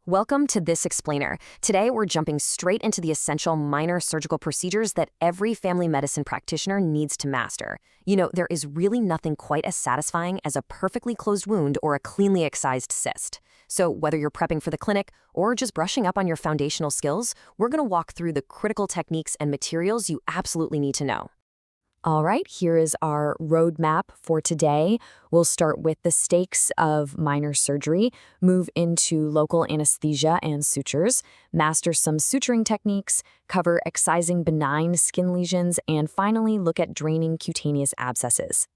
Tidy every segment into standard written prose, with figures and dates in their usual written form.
Welcome to This Explainer. Today, we're jumping straight into the essential minor surgical procedures that every family medicine practitioner needs to master. You know, there is really nothing quite as satisfying as a perfectly closed wound or a cleanly excised cyst. So whether you're prepping for the clinic or just brushing up on your foundational skills, we're going to walk through the critical techniques and materials you absolutely need to know. All right, here is our roadmap for today. We'll start with the stakes of minor surgery, move into local anesthesia and sutures, master some suturing techniques, cover excising benign skin lesions, and finally look at draining cutaneous abscesses.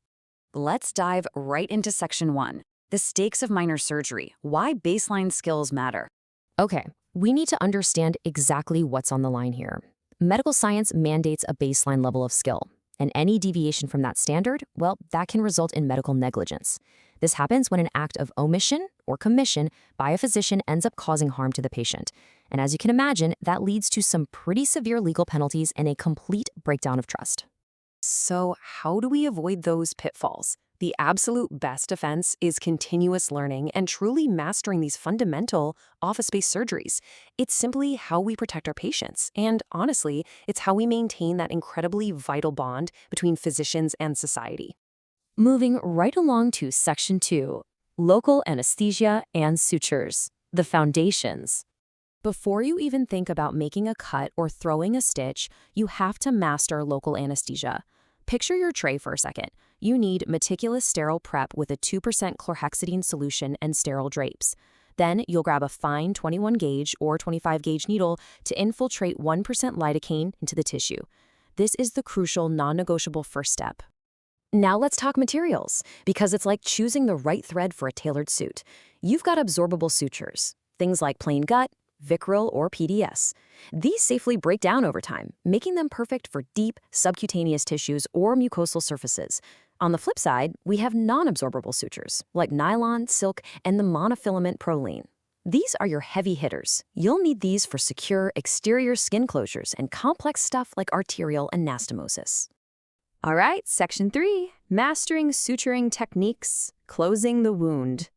Let's dive right into Section 1, the stakes of minor surgery, why baseline skills matter. Okay, we need to understand exactly what's on the line here. Medical science mandates a baseline level of skill. And any deviation from that standard, well, that can result in medical negligence. This happens when an act of omission or commission by a physician ends up causing harm to the patient. And as you can imagine, that leads to some pretty severe legal penalties and a complete breakdown of trust. So how do we avoid those pitfalls? The absolute best defense is continuous learning and truly mastering these fundamental office-based surgeries. It's simply how we protect our patients. And honestly, it's how we maintain that incredibly vital bond between physicians and society. Moving right along to Section 2, local anesthesia and sutures, the foundations. Before you even think about making a cut or throwing a stitch, you have to master local anesthesia. Picture your tray for a second. You need meticulous sterile prep with a 2% chlorhexidine solution and sterile drapes. Then you'll grab a fine 21 gauge or 25 gauge needle to infiltrate 1% lidocaine into the tissue. This is the crucial non-negotiable first step. Now let's talk materials, because it's like choosing the right thread for a tailored suit. You've got absorbable sutures, things like plain gut, Vicryl, or PDS. These safely break down over time, making them perfect for deep subcutaneous tissues or mucosal surfaces. On the flip side, we have non-absorbable sutures, like nylon, silk, and the monofilament Prolene. These are your heavy hitters. You'll need these for secure exterior skin closures and complex stuff like arterial anastomosis. All right, Section 3, mastering suturing techniques, closing the wound.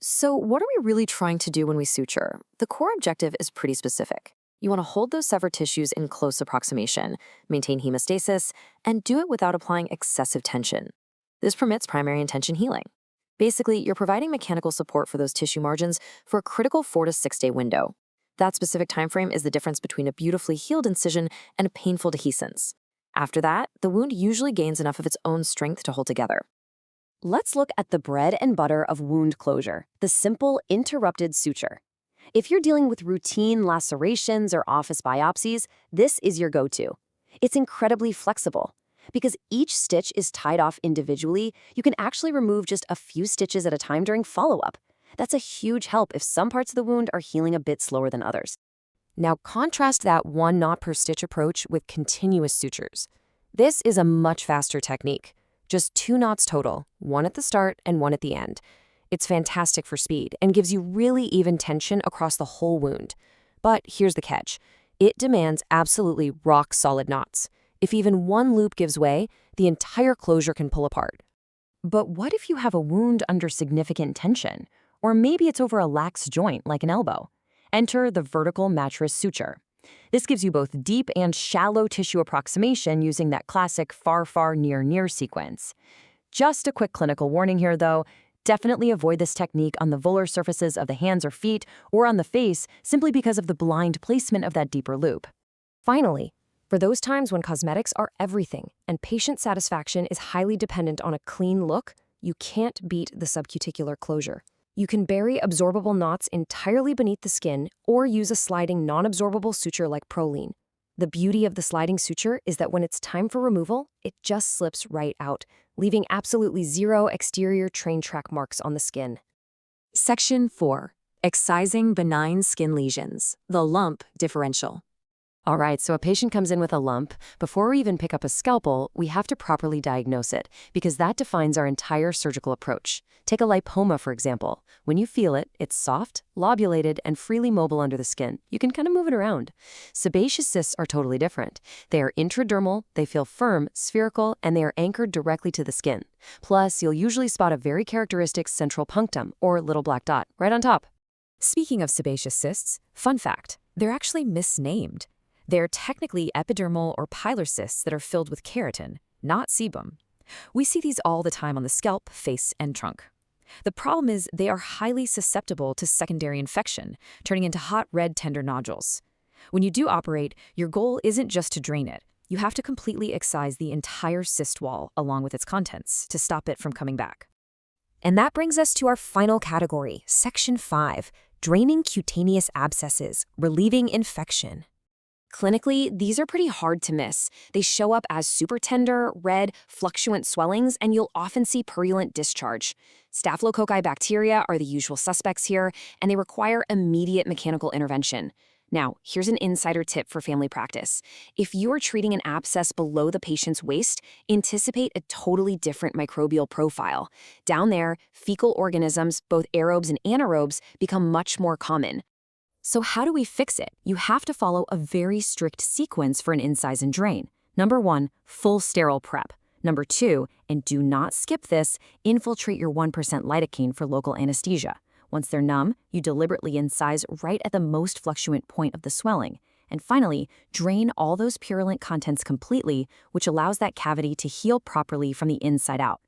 So what are we really trying to do when we suture? The core objective is pretty specific. You want to hold those severed tissues in close approximation, maintain hemostasis, and do it without applying excessive tension. This permits primary intention healing. Basically, you're providing mechanical support for those tissue margins for a critical 4 to 6 day window. That specific time frame is the difference between a beautifully healed incision and a painful dehiscence. After that, the wound usually gains enough of its own strength to hold together. Let's look at the bread and butter of wound closure, the simple interrupted suture. If you're dealing with routine lacerations or office biopsies, this is your go-to. It's incredibly flexible. Because each stitch is tied off individually, you can actually remove just a few stitches at a time during follow-up. That's a huge help if some parts of the wound are healing a bit slower than others. Now contrast that 1 knot per stitch approach with continuous sutures. This is a much faster technique. Just 2 knots total, 1 at the start and 1 at the end. It's fantastic for speed and gives you really even tension across the whole wound. But here's the catch. It demands absolutely rock-solid knots. If even one loop gives way, the entire closure can pull apart. But what if you have a wound under significant tension? Or maybe it's over a lax joint like an elbow? Enter the vertical mattress suture. This gives you both deep and shallow tissue approximation using that classic far, far, near, near sequence. Just a quick clinical warning here, though. Definitely avoid this technique on the volar surfaces of the hands or feet or on the face simply because of the blind placement of that deeper loop. Finally, for those times when cosmetics are everything and patient satisfaction is highly dependent on a clean look, you can't beat the subcuticular closure. You can bury absorbable knots entirely beneath the skin or use a sliding non-absorbable suture like Prolene. The beauty of the sliding suture is that when it's time for removal, it just slips right out, leaving absolutely zero exterior train track marks on the skin. Section 4, excising benign skin lesions, the lump differential. All right, so a patient comes in with a lump. Before we even pick up a scalpel, we have to properly diagnose it because that defines our entire surgical approach. Take a lipoma, for example. When you feel it, it's soft, lobulated, and freely mobile under the skin. You can kind of move it around. Sebaceous cysts are totally different. They are intradermal, they feel firm, spherical, and they are anchored directly to the skin. Plus, you'll usually spot a very characteristic central punctum, or little black dot, right on top. Speaking of sebaceous cysts, fun fact, they're actually misnamed. They're technically epidermal or pilar cysts that are filled with keratin, not sebum. We see these all the time on the scalp, face, and trunk. The problem is they are highly susceptible to secondary infection, turning into hot red tender nodules. When you do operate, your goal isn't just to drain it. You have to completely excise the entire cyst wall along with its contents to stop it from coming back. And that brings us to our final category, Section 5, draining cutaneous abscesses, relieving infection. Clinically, these are pretty hard to miss. They show up as super tender, red, fluctuant swellings, and you'll often see purulent discharge. Staphylococci bacteria are the usual suspects here, and they require immediate mechanical intervention. Now, here's an insider tip for family practice. If you are treating an abscess below the patient's waist, anticipate a totally different microbial profile. Down there, fecal organisms, both aerobes and anaerobes, become much more common. So how do we fix it? You have to follow a very strict sequence for an incise and drain. Number 1, full sterile prep. Number 2, and do not skip this, infiltrate your 1% lidocaine for local anesthesia. Once they're numb, you deliberately incise right at the most fluctuant point of the swelling. And finally, drain all those purulent contents completely, which allows that cavity to heal properly from the inside out.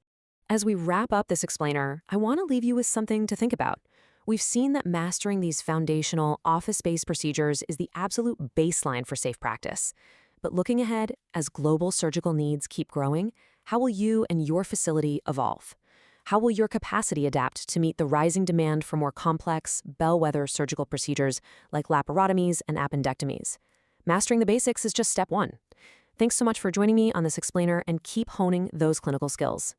As we wrap up this explainer, I want to leave you with something to think about. We've seen that mastering these foundational office-based procedures is the absolute baseline for safe practice. But looking ahead, as global surgical needs keep growing, how will you and your facility evolve? How will your capacity adapt to meet the rising demand for more complex, bellwether surgical procedures like laparotomies and appendectomies? Mastering the basics is just step 1. Thanks so much for joining me on this explainer, and keep honing those clinical skills.